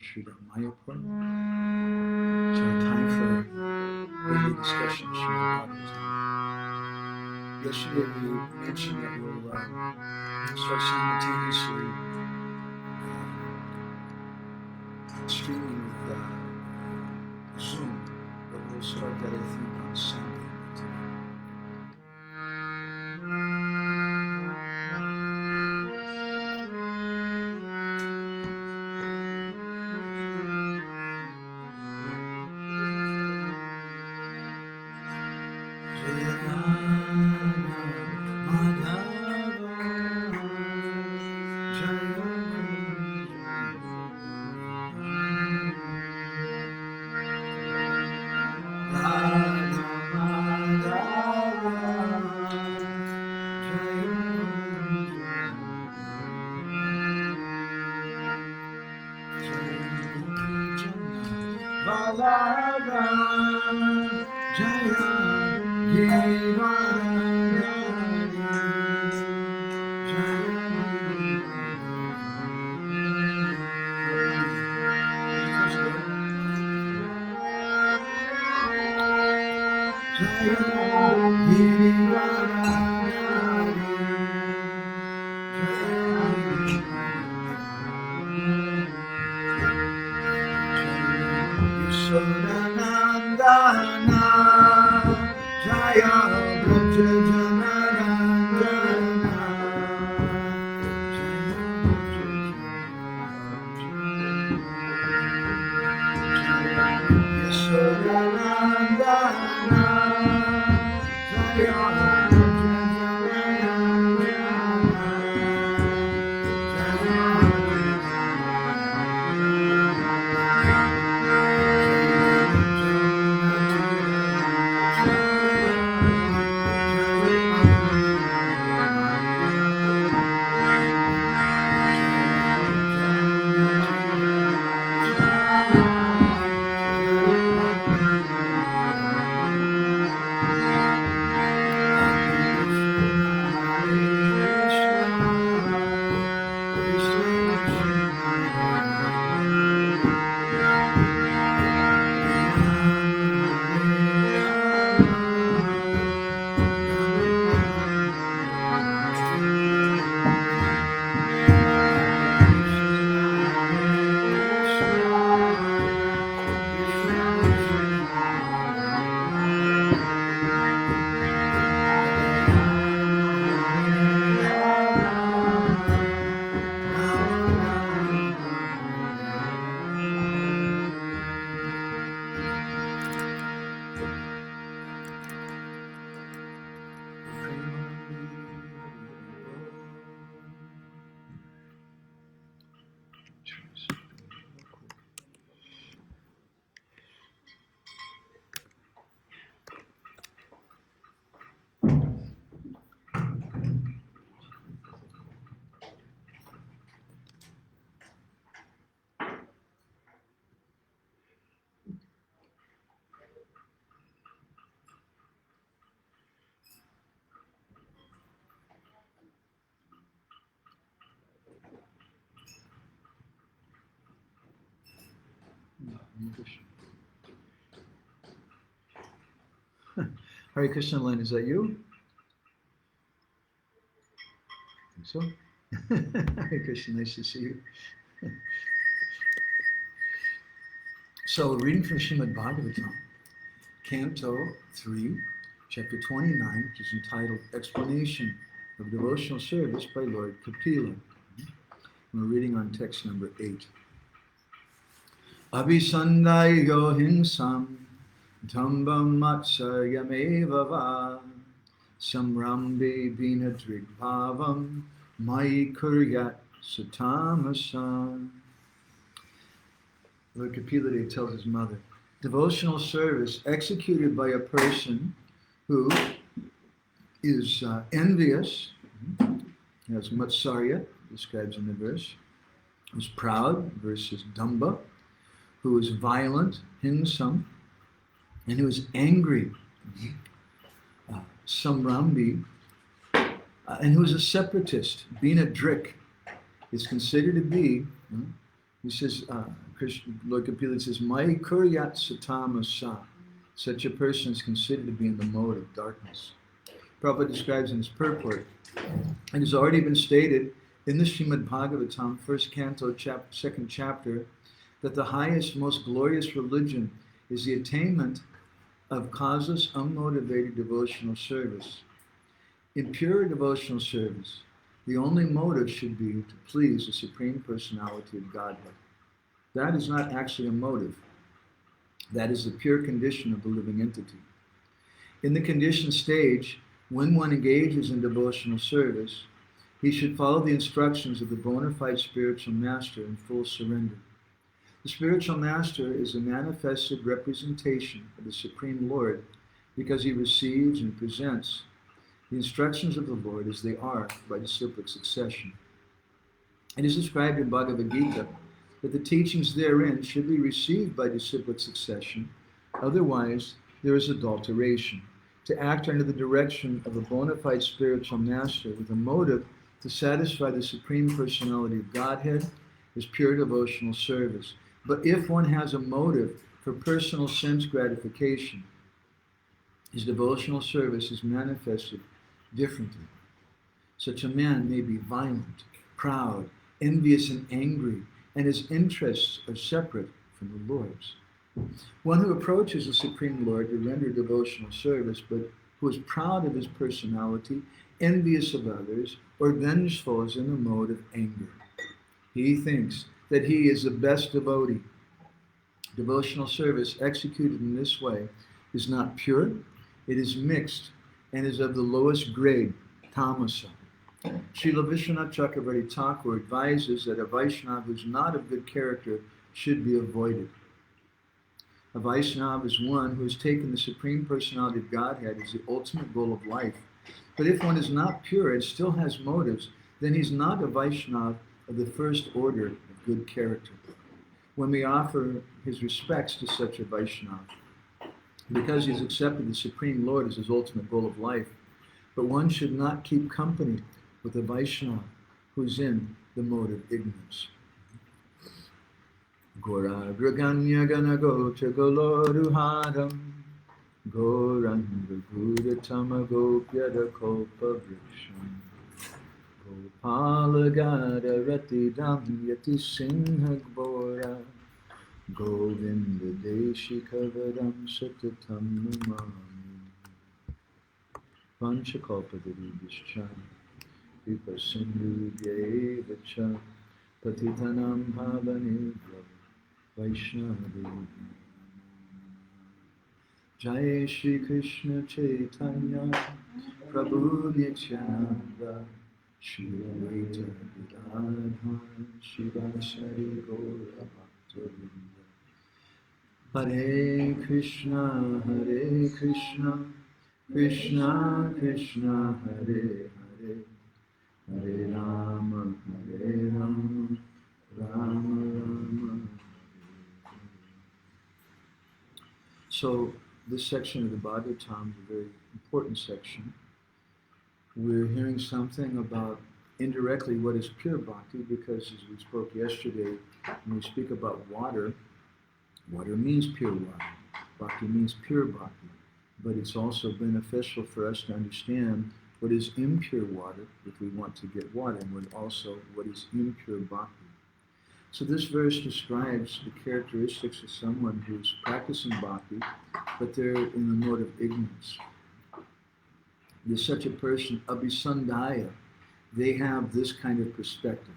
Sridhar Mayapur. So time for daily discussion of Srimad Bhagavatam. Yesterday we mentioned that we'll start simultaneously streaming with Zoom, but we'll start that I think on Sunday. Hare Krishna, Len, is that you? I think so. Hare Krishna, nice to see you. So, reading from Srimad Bhagavatam, Canto 3, Chapter 29, which is entitled Explanation of Devotional Service by Lord Kapila. We're reading on text number 8. Abhisandayo hinsam Dhambam matsaryameva va samrambe vinadrigbhavam mai kuryat satamasa. Lord Kapila tells his mother, devotional service executed by a person who is envious, that's matsarya, describes in the verse, who's proud, versus damba, who is violent, hinsam, and who is angry, samrambi, and who is a separatist, being a drik, is considered to be He says, Lord Kapila says, Mai kuryat satamasa. Such a person is considered to be in the mode of darkness. Prabhupada describes in his purport, it has already been stated in the Srimad Bhagavatam, first canto, second chapter, that the highest, most glorious religion is the attainment of causeless, unmotivated devotional service. In pure devotional service, the only motive should be to please the Supreme Personality of Godhead. That is not actually a motive. That is the pure condition of the living entity. In the conditioned stage, when one engages in devotional service, he should follow the instructions of the bona fide spiritual master in full surrender. The spiritual master is a manifested representation of the Supreme Lord because he receives and presents the instructions of the Lord as they are by disciplic succession. It is described in Bhagavad Gita that the teachings therein should be received by disciplic succession, otherwise there is adulteration. To act under the direction of a bona fide spiritual master with a motive to satisfy the Supreme Personality of Godhead is pure devotional service. But if one has a motive for personal sense gratification, his devotional service is manifested differently. Such a man may be violent, proud, envious, and angry, and his interests are separate from the Lord's. One who approaches the Supreme Lord to render devotional service, but who is proud of his personality, envious of others, or vengeful is in the mode of anger. He thinks that he is the best devotee. Devotional service executed in this way is not pure, it is mixed, and is of the lowest grade, tamasa. Srila Vishwanath Chakravarti Thakur advises that a Vaishnava who is not of good character should be avoided. A Vaishnava is one who has taken the Supreme Personality of Godhead as the ultimate goal of life. But if one is not pure and still has motives, then he's not a Vaishnava of the first order of good character. When we offer his respects to such a Vaishnava, because he has accepted the Supreme Lord as his ultimate goal of life, but one should not keep company with a Vaishnava who's in the mode of ignorance. Gora Graganya Ganagocha Goloruharam Goranga Gudatama Gopyada Kopa Vrisham Gopala Gada Rati Dam Yati Singha Gbora Govinda Deshi Kavaram Satatam Namami Panchakopa Vidishcha Vipa Sindhu Devacha Patitanam Bhavani Vaishnavi Jai Shri Krishna Chaitanya Prabhu Nityananda Shri Advaita Gadadhar Shivasari Gaura Bhaktavinda Hare Krishna Krishna Krishna Hare Hare Hare Rama Rama Rama. So this section of the Bhagavatam is a very important section. We're hearing something about indirectly what is pure bhakti, because as we spoke yesterday, when we speak about water, water means pure water. Bhakti means pure bhakti. But it's also beneficial for us to understand what is impure water if we want to get water, and what is impure bhakti. So this verse describes the characteristics of someone who's practicing bhakti, but they're in the mode of ignorance. There's such a person, abhisandaya. They have this kind of perspective.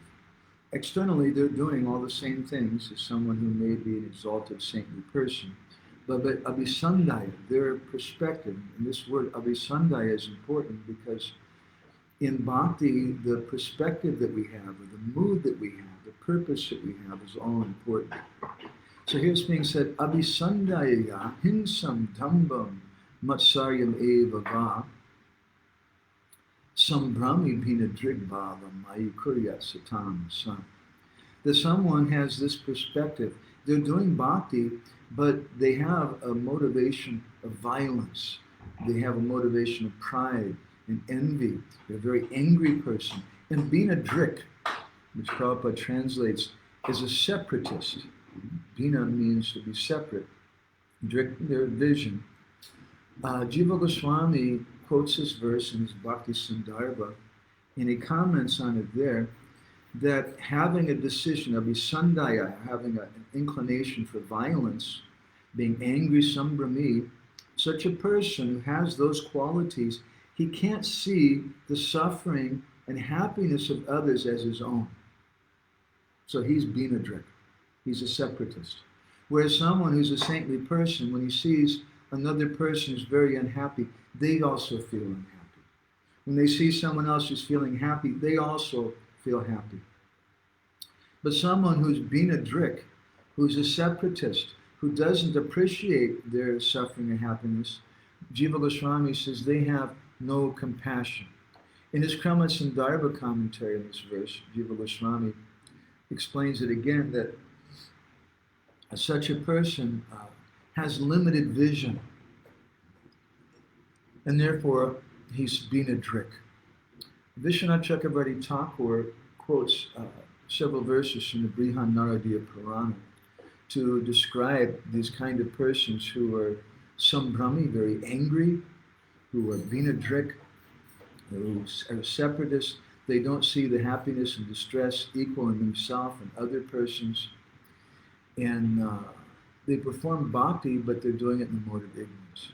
Externally, they're doing all the same things as someone who may be an exalted saintly person. But abhisandaya, their perspective, and this word abhisandaya is important because in bhakti, the perspective that we have, or the mood that we have, the purpose that we have is all important. So here's being said, abhisandaya hinsam dambam matsaryam eva va sambrami bhina drigbala mayi kuryat satam sam. That someone has this perspective. They're doing bhakti, but they have a motivation of violence. They have a motivation of pride and envy. They're a very angry person. And being a drik, which Prabhupada translates is a separatist. Bina means to be separate. Their vision. Jiva Goswami quotes this verse in his Bhakti Sandarbha, and he comments on it there, that having a decision, a visandaya, having an inclination for violence, being angry, sambrami, such a person who has those qualities, he can't see the suffering and happiness of others as his own. So he's Binadrik. He's a separatist. Whereas someone who's a saintly person, when he sees another person who's very unhappy, they also feel unhappy. When they see someone else who's feeling happy, they also feel happy. But someone who's Binadrik, who's a separatist, who doesn't appreciate their suffering and happiness, Jiva Goswami says they have no compassion. In his Krama Sandarbha commentary on this verse, Jiva Goswami explains it again, that such a person has limited vision, and therefore he's Binadrik. Vishwanath Chakravarti Thakur quotes several verses from the Brihan Naradiya Purana to describe these kind of persons who are sambrami, very angry, who are Binadrik, who are separatists. They don't see the happiness and distress equal in themselves and other persons. And they perform bhakti, but they're doing it in the mode of ignorance.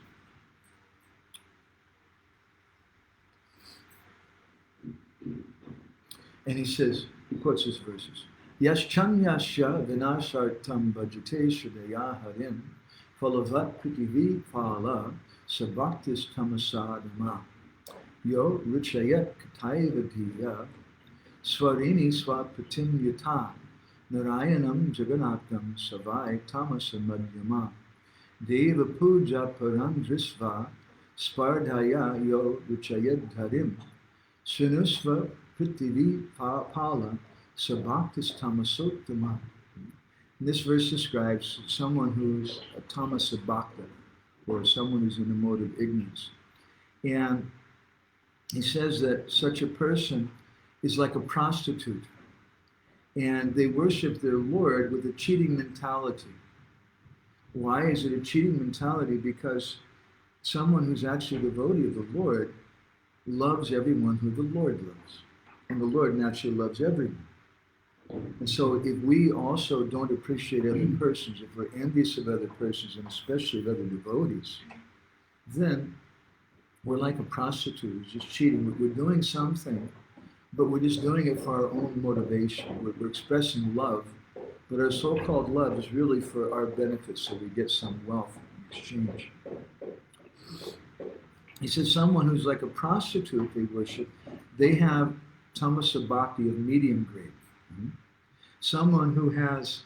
And he says, he quotes his verses, Yaschanyasya vinasartam bhajate shudaya harim phalavat pritivi phala sabhaktis tamasadama yo richayat katayavadhiya svarini swapatim yata narayanam jaganatam savai tamasamadhyama deva puja parandrisva spardhaya yo richayat harim sunusva pritivi pala sabhaktis tamasottama. This verse describes someone who's a tamasa bhakta, or someone who's in the mode of ignorance. And he says that such a person is like a prostitute, and they worship their Lord with a cheating mentality. Why is it a cheating mentality? Because someone who's actually a devotee of the Lord loves everyone who the Lord loves. And the Lord naturally loves everyone. And so if we also don't appreciate other persons, if we're envious of other persons, and especially of other devotees, then we're like a prostitute who's just cheating. We're doing something, but we're just doing it for our own motivation. We're expressing love, but our so-called love is really for our benefit, so we get some wealth in exchange. He says someone who's like a prostitute they worship, they have tamasa bhakti of medium grade. Someone who has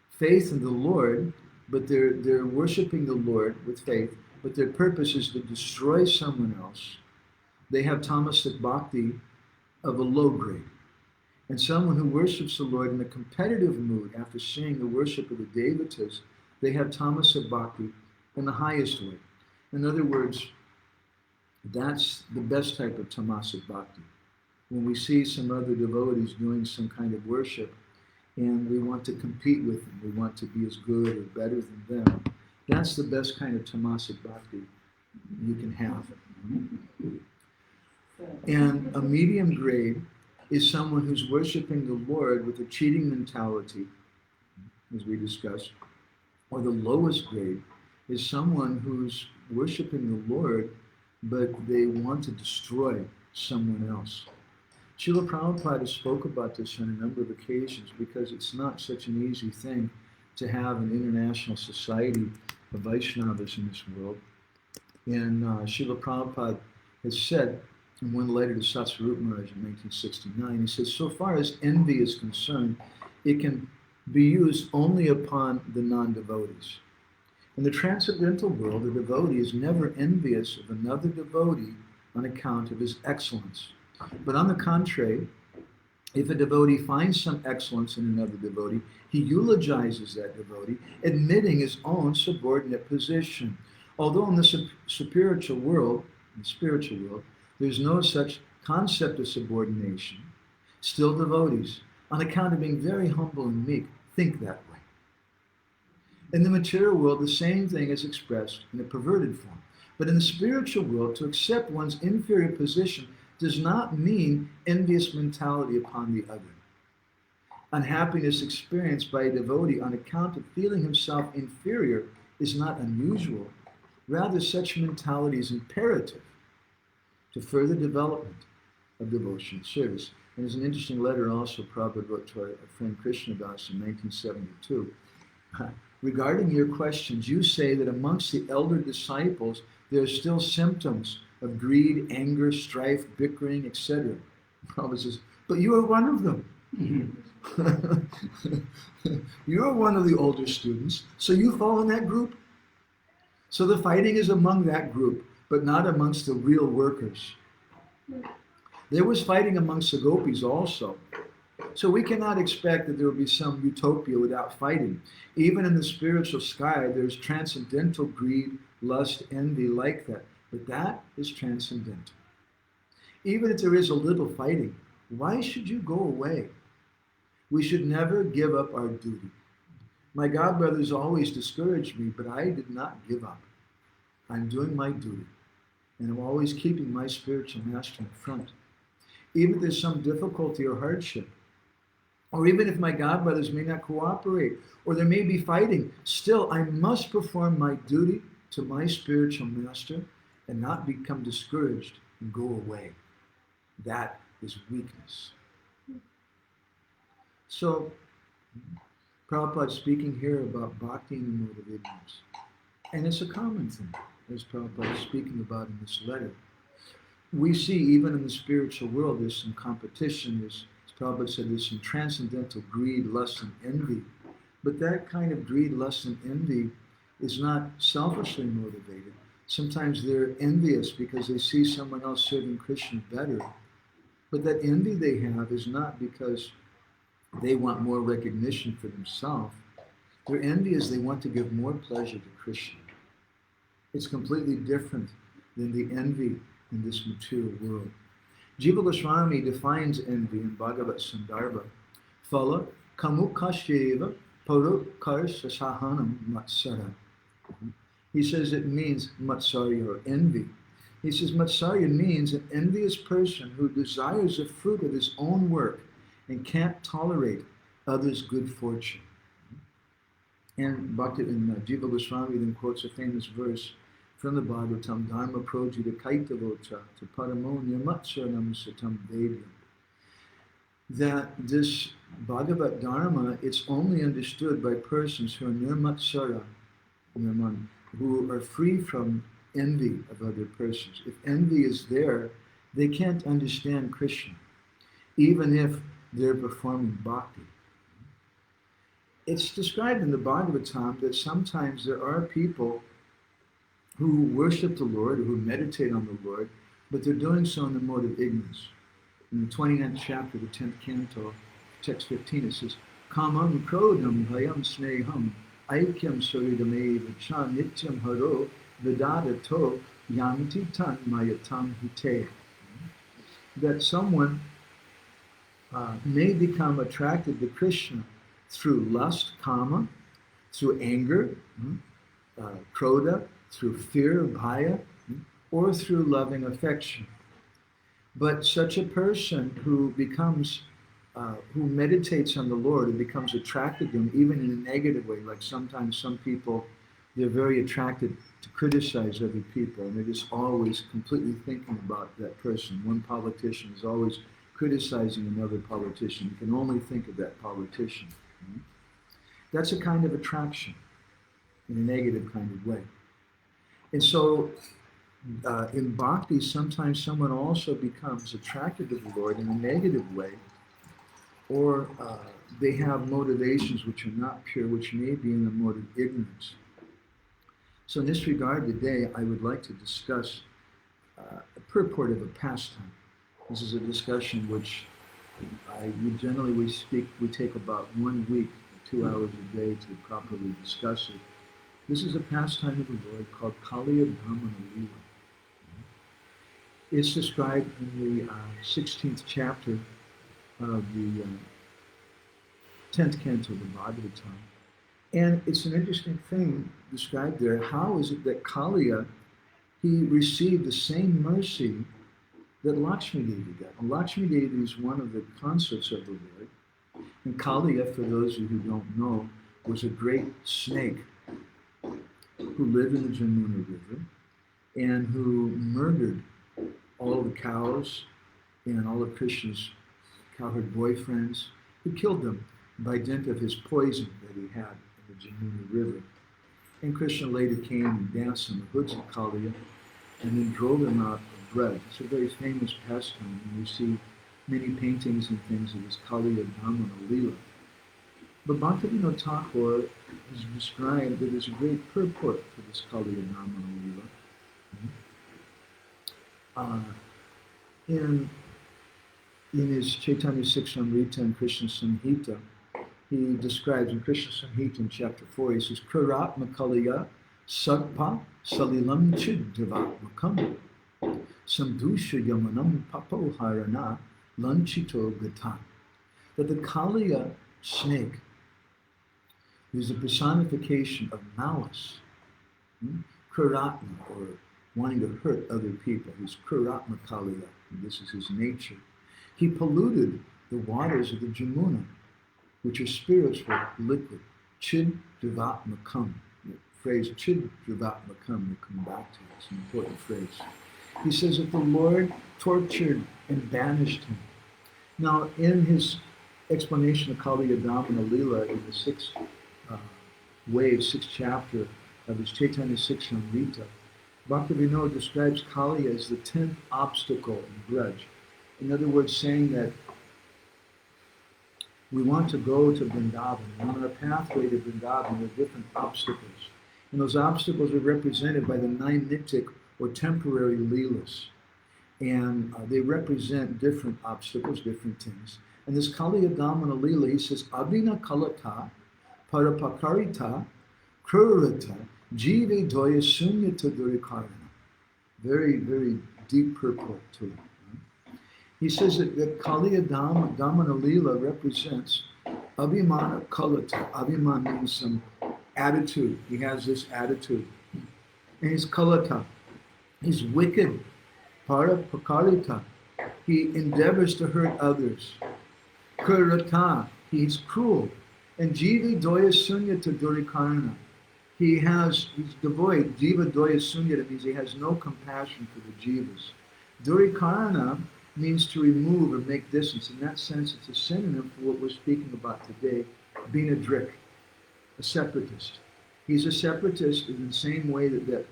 faith in the Lord, but they're worshiping the Lord with faith, but their purpose is to destroy someone else. They have tamasic bhakti of a low grade. And someone who worships the Lord in a competitive mood after seeing the worship of the devatas, they have tamasic bhakti in the highest way. In other words, that's the best type of tamasic bhakti. When we see some other devotees doing some kind of worship and we want to compete with them, we want to be as good or better than them, that's the best kind of tamasic bhakti you can have. And a medium grade is someone who's worshiping the Lord with a cheating mentality, as we discussed. Or the lowest grade is someone who's worshiping the Lord, but they want to destroy someone else. Srila Prabhupada spoke about this on a number of occasions because it's not such an easy thing to have an international society of Vaishnavas in this world. And Srila Prabhupada has said in one letter to Satsvarupa Maharaj in 1969, he says, so far as envy is concerned, it can be used only upon the non-devotees. In the transcendental world, a devotee is never envious of another devotee on account of his excellence. But on the contrary, if a devotee finds some excellence in another devotee, he eulogizes that devotee, admitting his own subordinate position. Although in the spiritual world, there's no such concept of subordination, still devotees, on account of being very humble and meek, think that way. In the material world, the same thing is expressed in a perverted form. But in the spiritual world, to accept one's inferior position does not mean envious mentality upon the other. Unhappiness experienced by a devotee on account of feeling himself inferior is not unusual. Rather, such mentality is imperative to further development of devotional service. And there's an interesting letter also Prabhupada wrote to our friend Krishna Das in 1972. Regarding your questions, you say that amongst the elder disciples, there are still symptoms of greed, anger, strife, bickering, etc. Prabhupada says, but you are one of them. You are one of the older students, so you fall in that group. So the fighting is among that group, but not amongst the real workers. There was fighting amongst the gopis also. So we cannot expect that there will be some utopia without fighting. Even in the spiritual sky, there's transcendental greed, lust, envy like that. But that is transcendental. Even if there is a little fighting, why should you go away? We should never give up our duty. My godbrothers always discouraged me, but I did not give up. I'm doing my duty, and I'm always keeping my spiritual master in front. Even if there's some difficulty or hardship, or even if my godbrothers may not cooperate, or there may be fighting, still I must perform my duty to my spiritual master and not become discouraged and go away. That is weakness. So, Prabhupada speaking here about bhakti in the mode of ignorance. And it's a common thing, as Prabhupada is speaking about in this letter. We see even in the spiritual world there's some competition, as Prabhupada said, there's some transcendental greed, lust, and envy. But that kind of greed, lust, and envy is not selfishly motivated. Sometimes they're envious because they see someone else serving Krishna better. But that envy they have is not because they want more recognition for themselves. Their envy is they want to give more pleasure to Krishna. It's completely different than the envy in this material world. Jiva Goswami defines envy in Bhagavad Sandarbha. Phala kamukasheva parukar sasahanam matsara. He says it means matsarya or envy. He says matsarya means an envious person who desires the fruit of his own work and can't tolerate others' good fortune. And Bhakti and Jiva Goswami then quotes a famous verse from the Bhagavatam, Dharma projita kaitavocha to paramo nirmatsaranam satam vedyam. That this Bhagavad Dharma, it's only understood by persons who are nirmatsara, who are free from envy of other persons. If envy is there, they can't understand Krishna, even if they're performing bhakti. It's described in the Bhagavatam that sometimes there are people who worship the Lord, who meditate on the Lord, but they're doing so in the mode of ignorance. In the 29th chapter, the 10th canto, text 15, it says, Kamam krodam bhayam sneham aikyam soridameva cha nityam haro vidadato yanti tan mayatam hite. That someone may become attracted to Krishna through lust, kama, through anger, krodha, through fear, bhaya, or through loving affection. But such a person who becomes, who meditates on the Lord and becomes attracted to Him, even in a negative way, like sometimes some people, they're very attracted to criticize other people, and they're just always completely thinking about that person. One politician is always criticizing another politician. You can only think of that politician. That's a kind of attraction in a negative kind of way. And so in bhakti, sometimes someone also becomes attracted to the Lord in a negative way, or they have motivations which are not pure, which may be in the mode of ignorance. So in this regard today, I would like to discuss a purport of a pastime. This is a discussion which we take about 1 week, 2 hours a day to properly discuss it. This is a pastime of the Lord called Kaliya Lila. It's described in the 16th chapter of the 10th canto of the Bhagavatam. And it's an interesting thing described there. How is it that Kaliya, he received the same mercy that Lakshmi Devi got? And Lakshmi Devi is one of the consorts of the Lord. And Kaliya, for those of you who don't know, was a great snake who lived in the Jamuna River and who murdered all the cows and all of Krishna's cowherd boyfriends, who killed them by dint of his poison that he had in the Jamuna River. And Krishna later came and danced on the hoods of Kaliya and then drove him out of bread. It's a very famous pastime, and you see many paintings and things of this Kaliya Damana Leela. But Bhaktivinoda Thakur has described that there's a great purport to this Kaliya Damana Leela. In his Chaitanya Siksamrita and Krishna Samhita, he describes in Krishna Samhita in chapter 4, he says, Kuratma Kaliya Sagpa Salilam Chiddivatmakam Samdusha Yamanam Papo Harana Lanchito Gata. That the Kaliya snake is a personification of malice, Kuratma, or wanting to hurt other people. He's Kuratma Kaliya, and this is his nature. He polluted the waters of the Jamuna, which are spiritual liquid. Chid Drivatmakam. The phrase Chid Drivatmakam will come back to. It's an important phrase. He says that the Lord tortured and banished him. Now, in his explanation of Kaliya Damana Leela in the sixth chapter of his Chaitanya Siksamrita, Bhaktivinoda describes Kaliya as the 10th obstacle and grudge. In other words, saying that we want to go to Vrindavan, and on our pathway to Vrindavan there are different obstacles. And those obstacles are represented by the 9 nittic or temporary leelas. And they represent different obstacles, different things. And this Kaliya Damana Leela, he says, Abhina Kalata, Parapakarita, Krurata, Jive Doya Sunyata Durikarana. Very, very deep purport to it. He says that Kaliya Damana Leela represents Abhimana Kalata. Abhiman means some attitude. He has this attitude. And he's Kalata. He's wicked. Parapakarita. He endeavors to hurt others. Kurata. He's cruel. And Jiva Doya Sunyata Durikarana. He's devoid. Jiva Doya Sunyata means he has no compassion for the jivas. Durikarana means to remove or make distance. In that sense, it's a synonym for what we're speaking about today, being a drik, a separatist. He's a separatist in the same way that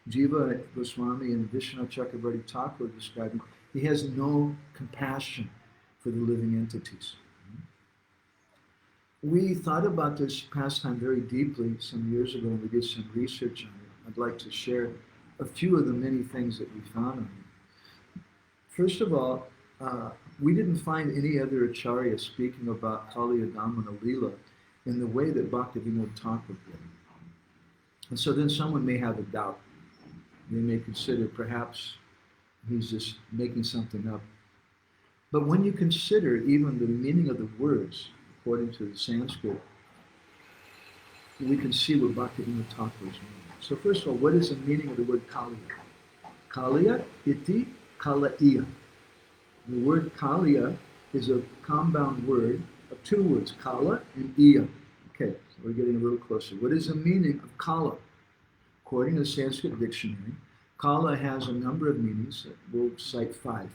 Jiva Goswami and Vishnu Chakravarti Thakur described him. He has no compassion for the living entities. We thought about this pastime very deeply some years ago, and we did some research on it. I'd like to share a few of the many things that we found on it. First of all, we didn't find any other acharya speaking about Kaliya Damana Leela in the way that Bhaktivinoda Thakur did. And so then someone may have a doubt. They may consider perhaps he's just making something up. But when you consider even the meaning of the words, according to the Sanskrit, we can see what Bhaktivinoda Thakur is meaning. So first of all, what is the meaning of the word Kaliya? Kaliya iti Kalaiya. The word Kaliya is a compound word of 2 words, Kala and Iya. Okay, so we're getting a little closer. What is the meaning of Kala? According to the Sanskrit dictionary, Kala has a number of meanings. We'll cite 5.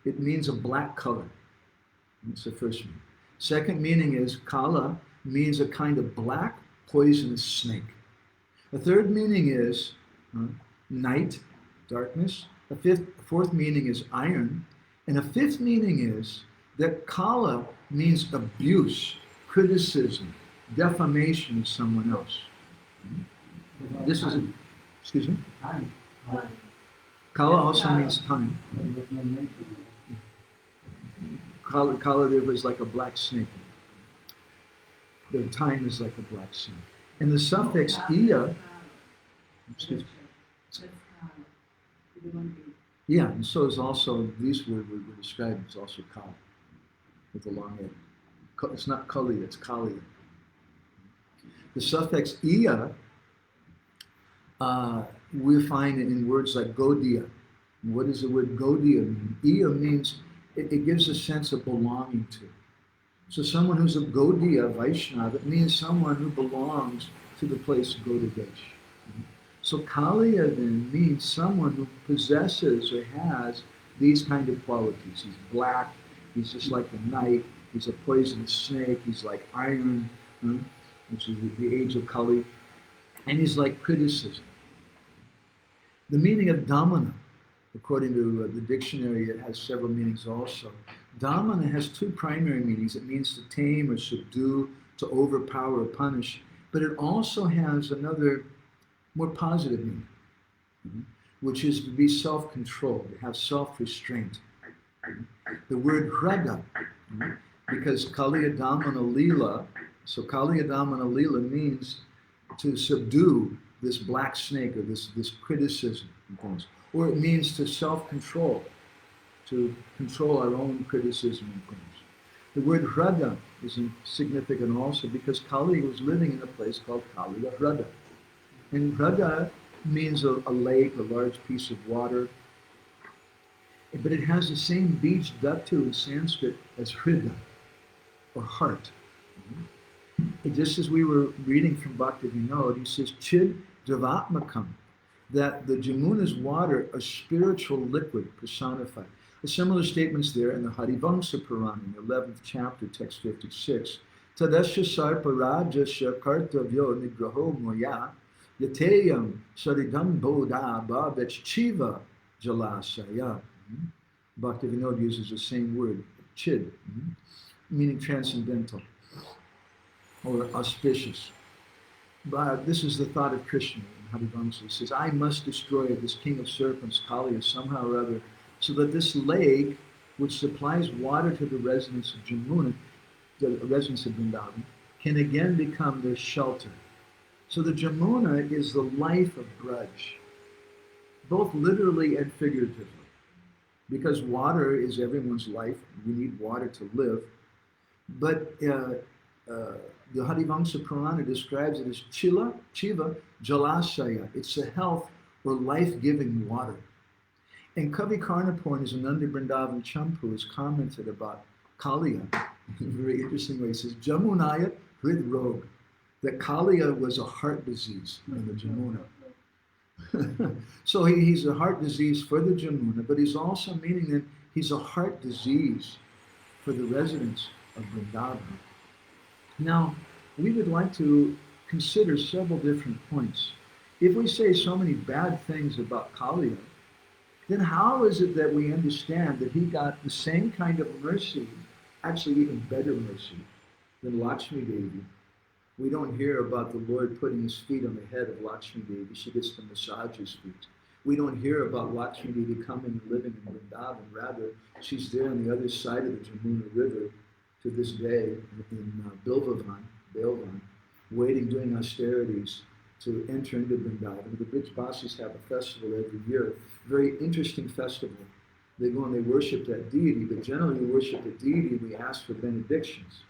It means a black color. That's the first meaning. Second meaning is Kala means a kind of black poisonous snake. The third meaning is night, darkness. A fourth meaning is iron. And a fifth meaning is that Kala means abuse, criticism, defamation of someone else. This is excuse me? Kala also means time. Kala there was like a black snake. The time is like a black snake. And the suffix iya, excuse me. Yeah, and so is also, these words were described as also Kala, with the long head. It's not Kaliya, it's Kaliya. The suffix iya, we find it in words like Gaudiya. What does the word Gaudiya mean? Iya means, it gives a sense of belonging to. So someone who's a Gaudiya Vaishnava, it means someone who belongs to the place Gaudadesh. So Kaliya then means someone who possesses or has these kind of qualities. He's black, he's just like the night, he's a poisonous snake, he's like iron, which is the age of Kali, and he's like criticism. The meaning of Dhamana, according to the dictionary, it has several meanings also. Dhamana has two primary meanings. It means to tame or subdue, to overpower or punish, but it also has another more positive meaning, which is to be self-controlled, to have self-restraint. The word hrada, because Kaliya Dhamana Leela, so Kaliya Dhamana Leela means to subdue this black snake or this criticism and things. Or it means to self-control, to control our own criticism and things. The word hrada is significant also because Kaliya was living in a place called Kaliya Hrada. And hrada means a lake, a large piece of water. But it has the same beach dhatu in Sanskrit as hrida, or heart. Just as we were reading from Bhakti, he says, Chid Dravatmakam, that the Jamuna's water, a spiritual liquid personified. A similar statement's there in the Harivamsa Purana, in the 11th chapter, text 56. Tadasya sarpa rajasya kartavyo nigraho moya yateyam saridam bodha bhavechchiva jalasaya. Bhaktivinoda uses the same word, chid, meaning transcendental or auspicious. But this is the thought of Krishna in Harivamsa. He says, I must destroy this king of serpents, Kaliya, somehow or other, so that this lake, which supplies water to the residents of Jamuna, the residents of Vrindavan, can again become their shelter. So the Jamuna is the life of Braj, both literally and figuratively. Because water is everyone's life, we need water to live. But the Harivamsa Purana describes it as Chiva Jalasaya. It's the health or life-giving water. And Kavi Karnapur, as Ananda Vrindavan Champu, has commented about Kaliya in a very interesting way. He says, Jamunaya Hrid Rog, that Kaliya was a heart disease in the Jamuna. So he's a heart disease for the Jamuna, but he's also meaning that he's a heart disease for the residents of Vrindavan. Now, we would like to consider several different points. If we say so many bad things about Kaliya, then how is it that we understand that he got the same kind of mercy, actually even better mercy, than Lakshmi Devi? We don't hear about the Lord putting his feet on the head of Lakshmi Devi. She gets to massage his feet. We don't hear about Lakshmi Devi coming and living in Vrindavan. Rather, she's there on the other side of the Jamuna River to this day in Bilvavan, waiting, doing austerities to enter into Vrindavan. The Brijbasis have a festival every year, very interesting festival. They go and they worship that deity, but generally we worship the deity and we ask for benedictions.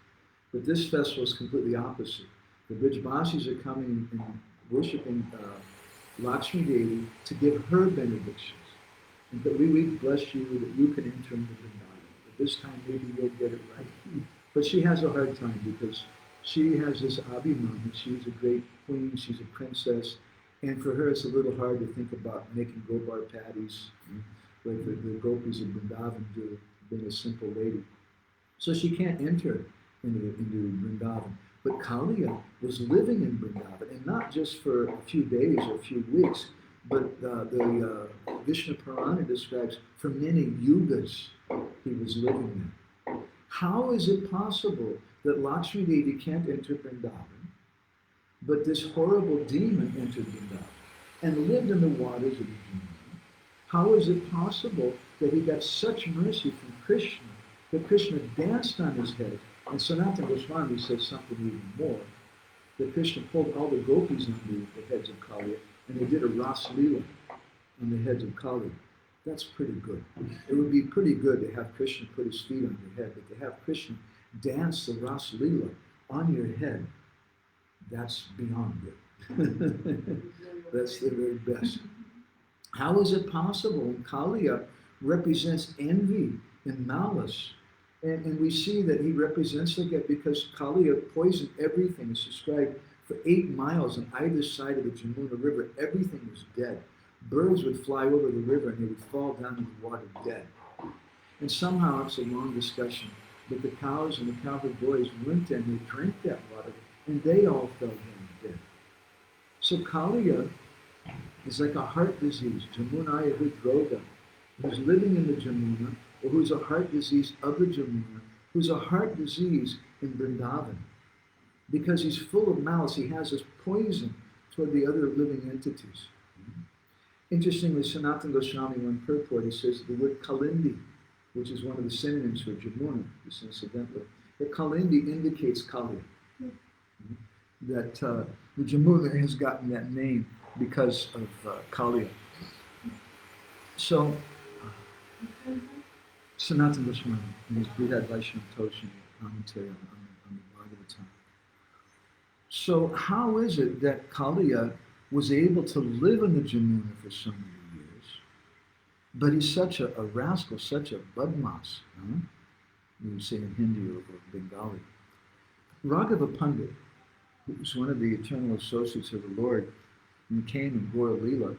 But this festival is completely opposite. The Brijbasis are coming and worshiping Lakshmi Devi to give her benedictions. And that we bless you, that you can enter into Vrindavan. But this time maybe you'll get it right. But she has a hard time because she has this abhiman. She's a great queen, she's a princess, and for her it's a little hard to think about making gobar patties like the gopis of Vrindavan do, being a simple lady. So she can't enter into Vrindavan. But Kaliya was living in Vrindavan, and not just for a few days or a few weeks, but the Vishnu Purana describes for many yugas he was living there. How is it possible that Lakshmi Devi can't enter Vrindavan, but this horrible demon entered Vrindavan and lived in the waters of the demon? How is it possible that he got such mercy from Krishna that Krishna danced on his head? And Sanatana Goswami says something even more, that Krishna pulled all the gopis on the heads of Kaliya, and they did a Ras Leela on the heads of Kaliya. That's pretty good. It would be pretty good to have Krishna put his feet on your head, but to have Krishna dance the Ras Leela on your head, that's beyond good. That's the very best. How is it possible? And Kaliya represents envy and malice. And we see that he represents like that because Kaliya poisoned everything. It's described for 8 miles on either side of the Jamuna River. Everything was dead. Birds would fly over the river and they would fall down in the water dead. And somehow, it's a long discussion, but the cows and the cowherd boys went and they drank that water and they all fell down dead. So Kaliya is like a heart disease, Jamunaya Hridroga, who's living in the Jamuna, or who's a heart disease of the Jamuna, who's a heart disease in Vrindavan. Because he's full of malice, he has this poison toward the other living entities. Interestingly, Sanatana Goswami, one purport, he says the word Kalindi, which is one of the synonyms for Jamuna, just incidentally, that Kalindi indicates Kaliya. That the Jamuna has gotten that name because of Kaliya. So, Sanatana Goswami, in his Brihad Vaishnava Toshini commentary on the Bhagavatam. So, how is it that Kaliya was able to live in the Jamuna for so many years, but he's such a rascal, such a badmas, you would say in Hindi or Bengali. Raghava Pandit, who was one of the eternal associates of the Lord, and came in Gaura Leela,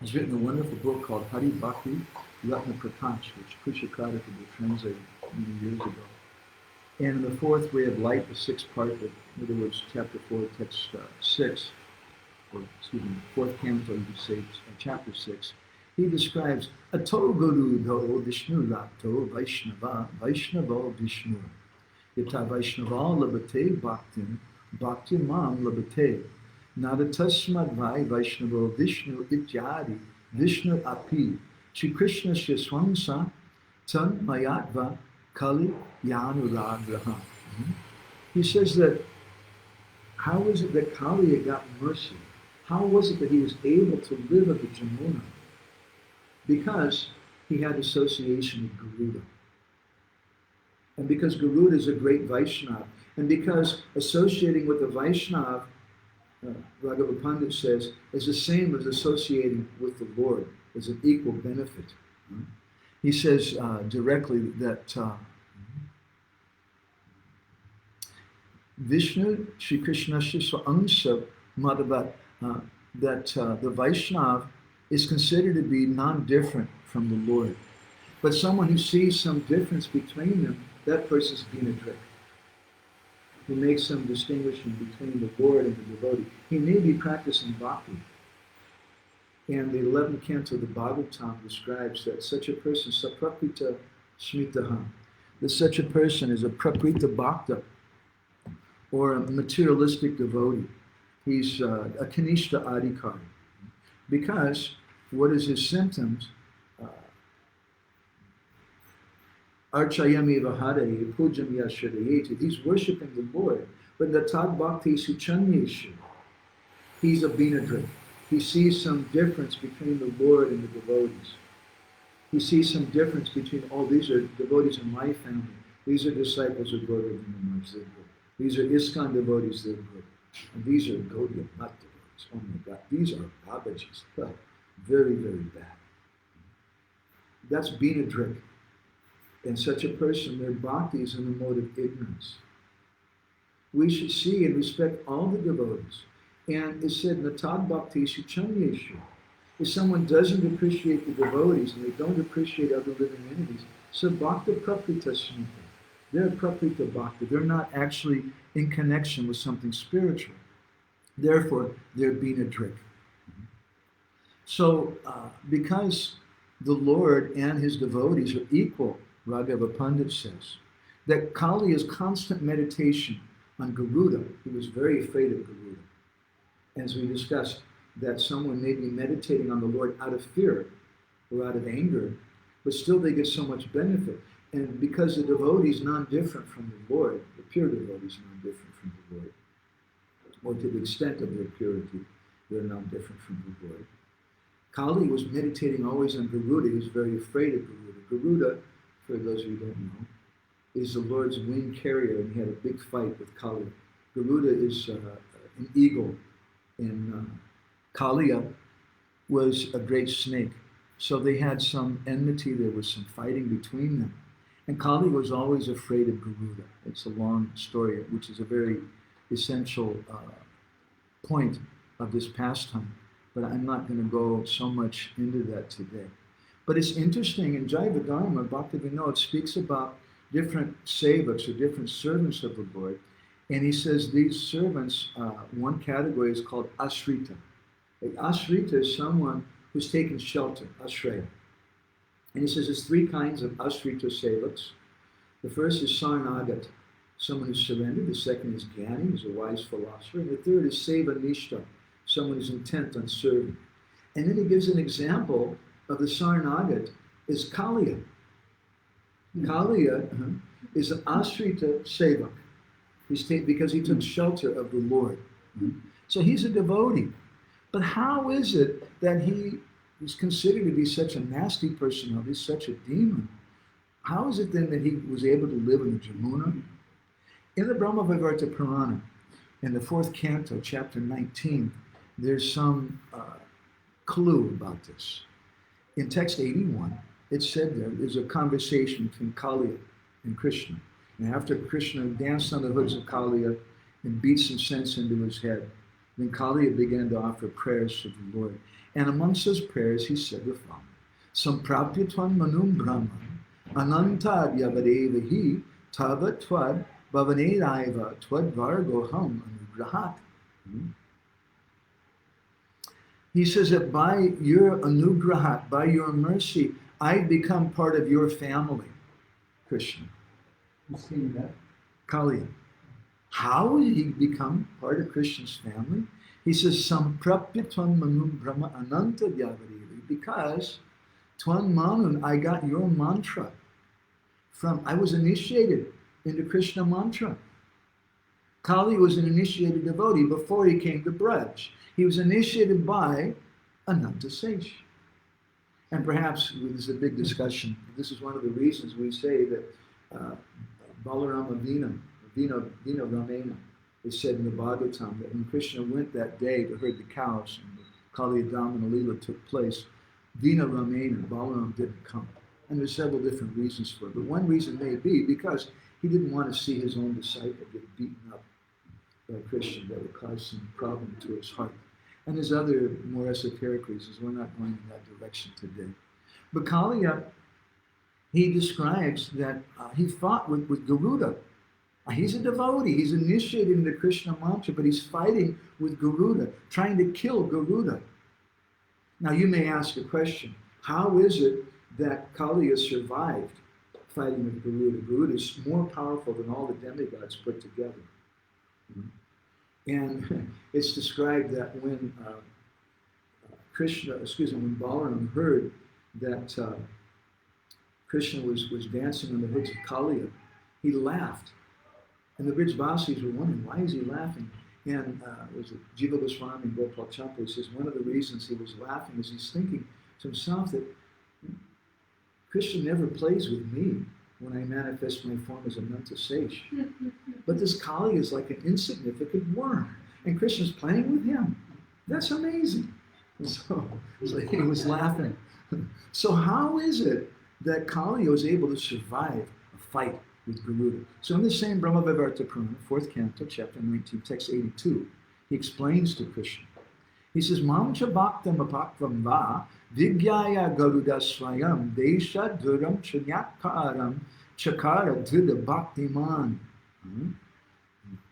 has written a wonderful book called Hari Bhakti Ratna Prakash, which Pushakara was translated many years ago. And in the fourth way of light, the 6th part, in other words, chapter 4, text 6, or excuse me, 4th canto, you could say, chapter 6, he describes Ato Guru Do Vishnu Rato Vaishnava Vaishnava Vishnu. Yata Vaishnava Labate Bhaktin Bhakti Mam Labate. Nadatasmad Vai Vaishnava Vishnu Ityadi Vishnu Api Shri Krishna Shaswamsa Tan Mayatva Kali Yanuragraha. He says that how is it that Kaliya got mercy? How was it that he was able to live at the Jamuna? Because he had association with Garuda. And because Garuda is a great Vaishnava, and because associating with the Vaishnava, Raghava Pandit says, is the same as associating with the Lord, as an equal benefit. He says directly that Vishnu, Shri Krishna, Shishva Amsa Madhavat, that the Vaishnava is considered to be non-different from the Lord. But someone who sees some difference between them, that person's being a trick. He makes some distinguishing between the Lord and the devotee. He may be practicing bhakti. And the 11th canto of the Bhagavatam describes that such a person, saprakrita smitaha, that such a person is a prakrita bhakta, or a materialistic devotee. He's a kanishta adhikari. Because what is his symptoms? Archayami vahare pujam yashadayeti. He's worshiping the Lord, but the tad bhakti suchanyeshu. He's a binadrik. He sees some difference between the Lord and the devotees. He sees some difference between, oh, these are devotees in my family. These are disciples of Gaudiya Maharaj, they're good. These are ISKCON devotees, they're good. And these are Gaudiya, not devotees. Oh my God, these are Babajis. Well, very, very bad. That's binadrik. And such a person, their bhakti is in the mode of ignorance. We should see and respect all the devotees. And it said, Natad Bhakti Suchanyeshu. If someone doesn't appreciate the devotees and they don't appreciate other living entities, so Bhakta Prakrita Smita. They're Prakrita Bhakti. They're not actually in connection with something spiritual. Therefore, they're binadrik. So, because the Lord and his devotees are equal, Raghava Pandit says, that Kaliya's constant meditation on Garuda, he was very afraid of Garuda. As we discussed, that someone may be meditating on the Lord out of fear or out of anger, but still they get so much benefit. And because the devotee is non-different from the Lord, the pure devotee is non-different from the Lord, or to the extent of their purity, they're non-different from the Lord. Kali was meditating always on Garuda. He was very afraid of Garuda. Garuda, for those of you who don't know, is the Lord's wing carrier, and he had a big fight with Kaliya. Garuda is an eagle, and Kaliya was a great snake. So they had some enmity, there was some fighting between them. And Kali was always afraid of Garuda. It's a long story, which is a very essential point of this pastime. But I'm not going to go so much into that today. But it's interesting, in Jaiva Dharma, Bhakti Vinod speaks about different sevaks or different servants of the Lord. And he says these servants, one category is called ashrita. Ashrita is someone who's taken shelter, ashraya. And he says there's three kinds of ashrita sevaks. The first is sarnagat, someone who's surrendered. The second is gyani, who's a wise philosopher. And the third is seva nishta, someone who's intent on serving. And then he gives an example of the sarnagat is Kaliya. Kaliya is an ashrita sevak. Because he took shelter of the Lord. So he's a devotee. But how is it that he is considered to be such a nasty personality, such a demon? How is it then that he was able to live in the Jamuna? In the Brahma-Vaivarta Purana, in the 4th canto, chapter 19, there's some clue about this. In text 81, it said there's a conversation between Kaliya and Krishna. And after Krishna danced on the hoods of Kaliya and beat some sense into his head, then Kaliya began to offer prayers to the Lord. And amongst those prayers, he said the following: Samprapyatvan manum brahma anantad yavadevahi tava tvad bhavanedaiva tvad vargoham anugrahat. He says that by your anugrahat, by your mercy, I've become part of your family, Krishna. Kaliya. How did he become part of Krishna's family? He says, Samprapyatvan manum brahma ananta dyavarivi, because Twan Manun, I got your mantra I was initiated into Krishna mantra. Kali was an initiated devotee before he came to Braj. He was initiated by Ananta Sesh. And perhaps this is a big discussion. This is one of the reasons we say that Balarama Vina Ramena is said in the Bhagavatam that when Krishna went that day to herd the cows and the Kaliya Damana Leela took place, Vina Ramena, Balaram didn't come. And there's several different reasons for it. But one reason may be because he didn't want to see his own disciple get beaten up by Krishna. That would cause some problem to his heart. And there's other more esoteric reasons. We're not going in that direction today. But Kaliya, he describes that he fought with Garuda. He's a devotee. He's initiated into Krishna mantra, but he's fighting with Garuda, trying to kill Garuda. Now you may ask a question. How is it that Kaliya survived fighting with Garuda? Garuda is more powerful than all the demigods put together. And it's described that when when Balaram heard that Krishna was dancing on the hoods of Kaliya, he laughed. And the Brijvasis were wondering, why is he laughing? And it was Jiva Goswami and Gopal Champa says one of the reasons he was laughing is he's thinking to himself that Krishna never plays with me when I manifest my form as Ananta Sesh. But this Kali is like an insignificant worm, and Krishna's playing with him. That's amazing. So he was laughing. So how is it that Kali was able to survive a fight with Garuda? So in the same Brahma-Vaivarta Purana, 4th canto, chapter 19, text 82, he explains to Krishna. He says, Mamcha bhaktam apakvam va vigyaya garuda swayam desha duram chanyakaram chakara dhida bhaktiman.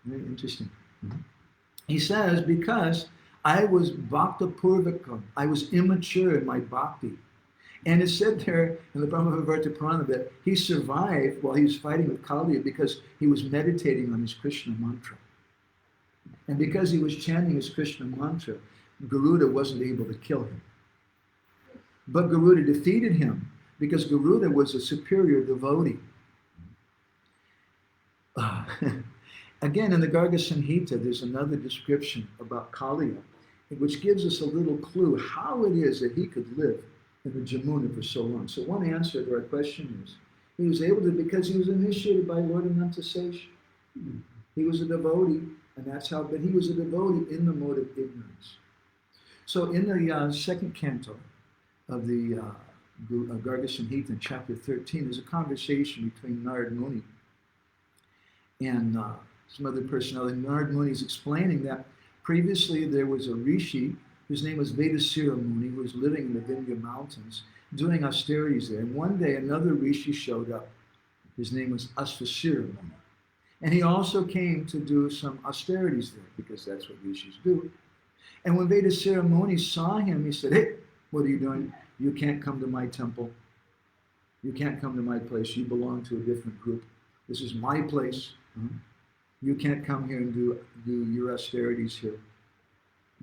Very interesting. He says, because I was bhakta purvakam, I was immature in my bhakti. And it's said there in the Brahma-Vaivarta Purana that he survived while he was fighting with Kaliya because he was meditating on his Krishna mantra. And because he was chanting his Krishna mantra, Garuda wasn't able to kill him. But Garuda defeated him because Garuda was a superior devotee. Again, in the Garga Samhita, there's another description about Kaliya, which gives us a little clue how it is that he could live in the Jamuna for so long. So one answer to our question He was able to because he was initiated by Lord Ananta Sesha. He was a devotee, and that's how, but he was a devotee in the mode of ignorance. So in the second canto of the Garga Samhita in chapter 13, there's a conversation between Narad Muni and some other personality. Narad Muni is explaining that previously there was a rishi whose name was Vedasira Muni, who was living in the Vindhya mountains, doing austerities there. And one day another rishi showed up. His name was Asvasira Muni. And he also came to do some austerities there, because that's what rishis do. And when Vedasira Muni saw him, he said, "Hey, what are you doing? You can't come to my temple. You can't come to my place. You belong to a different group. This is my place. You can't come here and do your austerities here."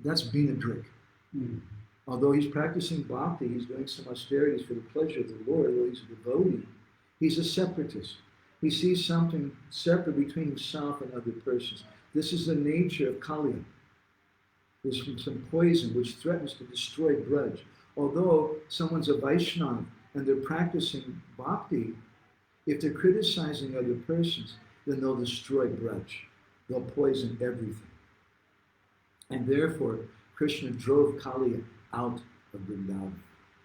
That's being a drink. Although he's practicing bhakti, he's doing some austerities for the pleasure of the Lord, although he's a devotee, he's a separatist. He sees something separate between himself and other persons. This is the nature of Kaliya. There's some poison which threatens to destroy grudge. Although someone's a Vaishnava and they're practicing bhakti, if they're criticizing other persons, then they'll destroy grudge. They'll poison everything. And therefore, Krishna drove Kaliya out of Vrindavan.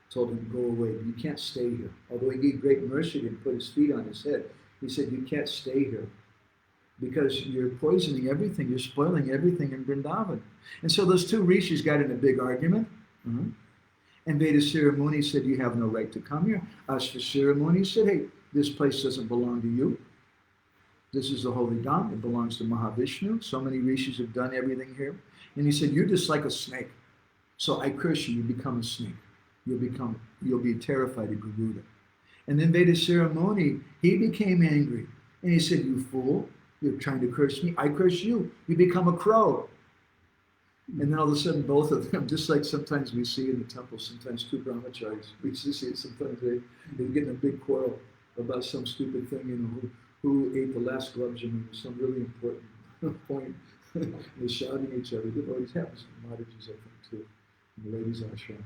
Told him, "Go away. You can't stay here." Although he gave great mercy to him, put his feet on his head, he said, "You can't stay here because you're poisoning everything. You're spoiling everything in Vrindavan." And so those two rishis got in a big argument. And Vedasira Muni said, "You have no right to come here." Asvasira Muni said, "Hey, this place doesn't belong to you. This is the holy Dham. It belongs to Mahavishnu. So many rishis have done everything here." And he said, "You're just like a snake. So I curse you, you become a snake. You'll be terrified of Garuda." And then Vedasira Muni, he became angry. And he said, "You fool, you're trying to curse me. I curse you. You become a crow." And then all of a sudden, both of them, just like sometimes we see in the temple, sometimes two brahmacharis, we just see it sometimes they get in a big quarrel about some stupid thing, who ate the last gulabjamun, some really important point. They're shouting at each other. It always happens in Mataji's, I think, too, in the ladies' ashram.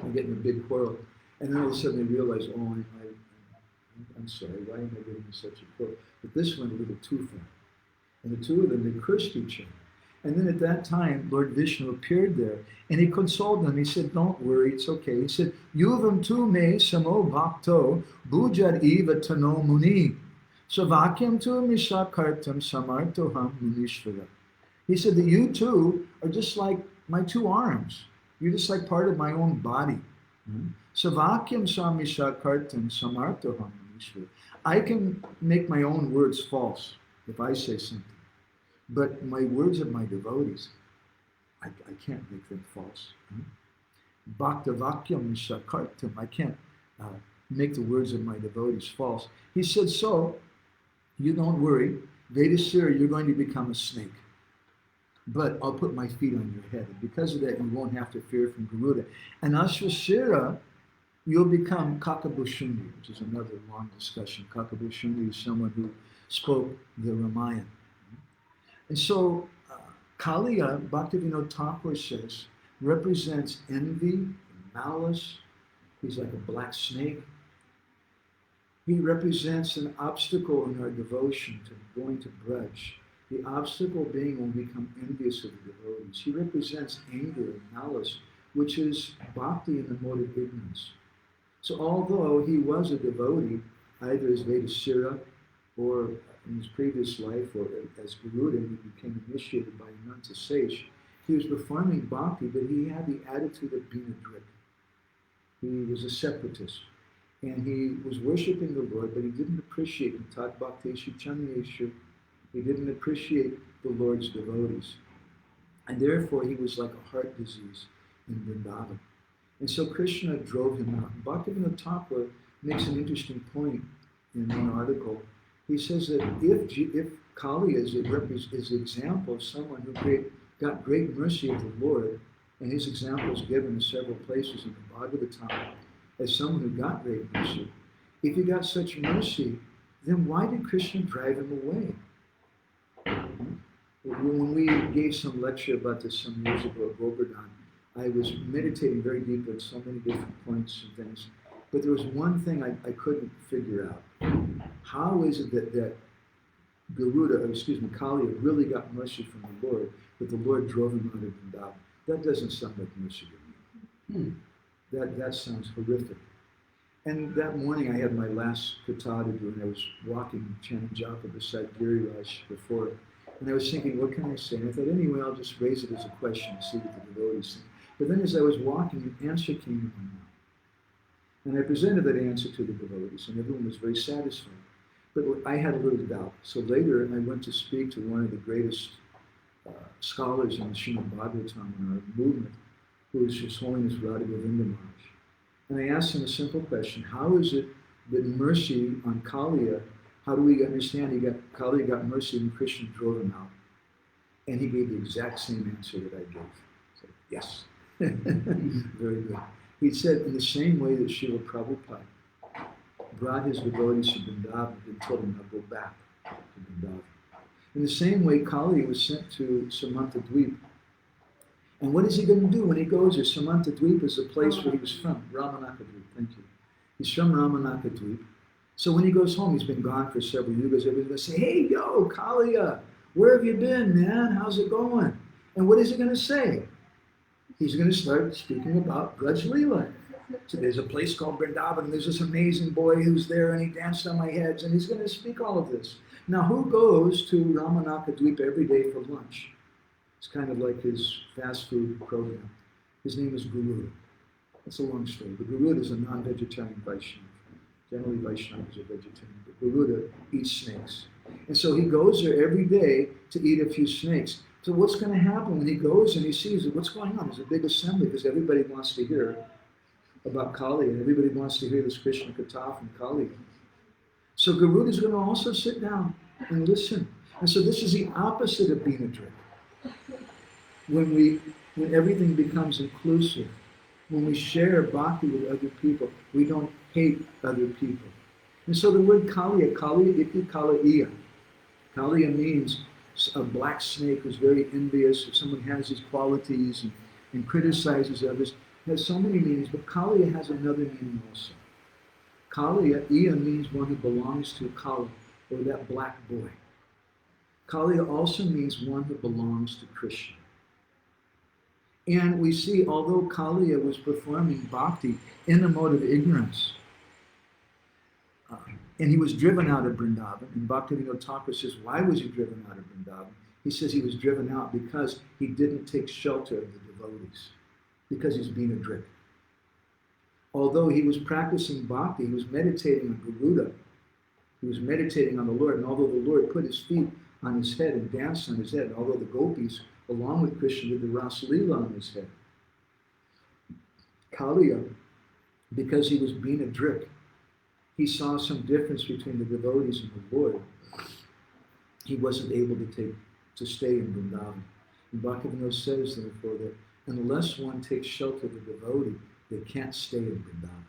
They get in a big quarrel. And then all of a sudden they realize, I'm sorry, why am I getting in such a quarrel? But this went a little too far. And the two of them, they cursed each other. And then at that time, Lord Vishnu appeared there, and he consoled them. He said, "Don't worry, it's okay." He said, "Yuvam tu me samo bhakto bhujar eva tano muni. Savakyam tu mishakartam samartoham munishvara." He said that you two are just like my two arms. You're just like part of my own body. Savakyam samishakartam samartoham munishvara. I can make my own words false if I say something. But my words of my devotees, I can't make them false. Bhaktavakyam shakartam, I can't make the words of my devotees false. He said, "So, you don't worry, Vedasira, you're going to become a snake. But I'll put my feet on your head. And because of that, you won't have to fear from Garuda. And Asvasira, you'll become Kakabhushundi," which is another long discussion. Kakabhushundi is someone who spoke the Ramayana. And so Kaliya, Bhaktivinoda Thakur says, represents envy and malice. He's like a black snake. He represents an obstacle in our devotion to going to grudge. The obstacle being when we become envious of the devotees. He represents anger and malice, which is bhakti in the mode of ignorance. So although he was a devotee, either as Vedasira or in his previous life, or as Garuda, he became initiated by Ananta Sesha, he was performing bhakti, but he had the attitude of being a drip. He was a separatist. And he was worshiping the Lord, but he didn't appreciate him. Tat bhakteshu chanyeshu. He didn't appreciate the Lord's devotees. And therefore, he was like a heart disease in Vrindavan. And so Krishna drove him out. And Bhaktivinoda Thakur makes an interesting point in one article. He says that if Kaliya is an example of someone who got great mercy of the Lord, and his example is given in several places in the Bhagavatam, as someone who got great mercy, if he got such mercy, then why did Krishna drive him away? When we gave some lecture about this some years ago at Govardhan, I was meditating very deeply on so many different points and things. But there was one thing I couldn't figure out. How is it that Kaliya really got mercy from the Lord, but the Lord drove him out of Vrindavan? That doesn't sound like mercy to me. That sounds horrific. And that morning I had my last katha to do, and I was walking chanting japa beside Giriraj before it. And I was thinking, what can I say? And I thought, anyway, I'll just raise it as a question to see what the devotees think. But then as I was walking, an answer came to my mouth. And I presented that answer to the devotees, and everyone was very satisfied. But I had a little doubt. So later, I went to speak to one of the greatest scholars in the Srimad Bhagavatam in our movement, who is His Holiness Radha Govinda Maharaj. And I asked him a simple question: how is it that mercy on Kaliya, how do we understand Kaliya got mercy and Krishna drove him out? And he gave the exact same answer that I gave. I said, yes. Very good. He said, in the same way that Srila Prabhupada brought his devotees to Vrindavan and told them, now go back to Vrindavan. In the same way, Kaliya was sent to Samanta Dweep. And what is he going to do when he goes there? Samanta Dweep is the place where he was from, Ramanaka Dweep, thank you. He's from Ramanaka Dweep. So when he goes home, he's been gone for several yugas, everybody's going to say, hey, yo, Kaliya, where have you been, man? How's it going? And what is he going to say? He's going to start speaking about Braj Leela. So there's a place called Vrindavan, and there's this amazing boy who's there, and he danced on my heads, and he's going to speak all of this. Now, who goes to Ramanaka Dweep every day for lunch? It's kind of like his fast food program. His name is Garuda. That's a long story. But Garuda is a non-vegetarian Vaishnava. Generally, Vaishnavas are vegetarian, but Garuda eats snakes. And so he goes there every day to eat a few snakes. So what's going to happen when he goes and he sees what's going on? There's a big assembly because everybody wants to hear about Kaliya. Everybody wants to hear this Krishna Katha from Kaliya. So Garuda is going to also sit down and listen. And so this is the opposite of being a drip. When everything becomes inclusive, when we share bhakti with other people, we don't hate other people. And so the word Kaliya iti Kaliya. Kaliya means a black snake who's very envious. If someone has these qualities and criticizes others, has so many meanings, but Kaliya has another meaning also. Kaliya, Iya, means one who belongs to Kala, or that black boy. Kaliya also means one who belongs to Krishna. And we see, although Kaliya was performing bhakti in the mode of ignorance, and he was driven out of Vrindavan, and Bhaktivinoda Thakur says, why was he driven out of Vrindavan? He says he was driven out because he didn't take shelter of the devotees, because he's being a drip. Although he was practicing bhakti, he was meditating on Garuda, he was meditating on the Lord, and although the Lord put his feet on his head and danced on his head, and although the gopis, along with Krishna, did the Rasa Leela on his head, Kaliya, because he was being a drip, he saw some difference between the devotees and the Lord. He wasn't able to stay in Vrindavan. And Bhaktivinoda says, therefore, that unless one takes shelter of the devotee, they can't stay in Vrindavan,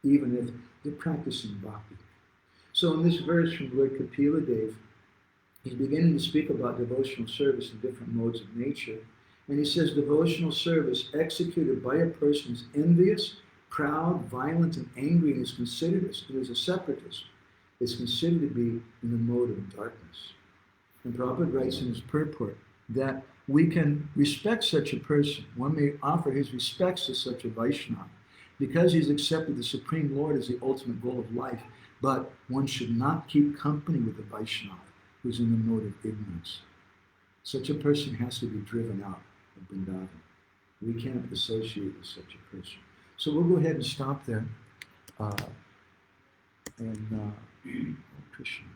even if they're practicing bhakti. So in this verse from Lord Kapila Dev, he's beginning to speak about devotional service in different modes of nature. And he says devotional service executed by a person is envious, proud, violent, and angry, and is considered, as a separatist, is considered to be in the mode of darkness. And Prabhupada writes in his purport that we can respect such a person. One may offer his respects to such a Vaishnava because he's accepted the Supreme Lord as the ultimate goal of life, but one should not keep company with a Vaishnava who's in the mode of ignorance. Such a person has to be driven out of Vrindavan. We can't associate with such a person. So we'll go ahead and stop there. Krishna.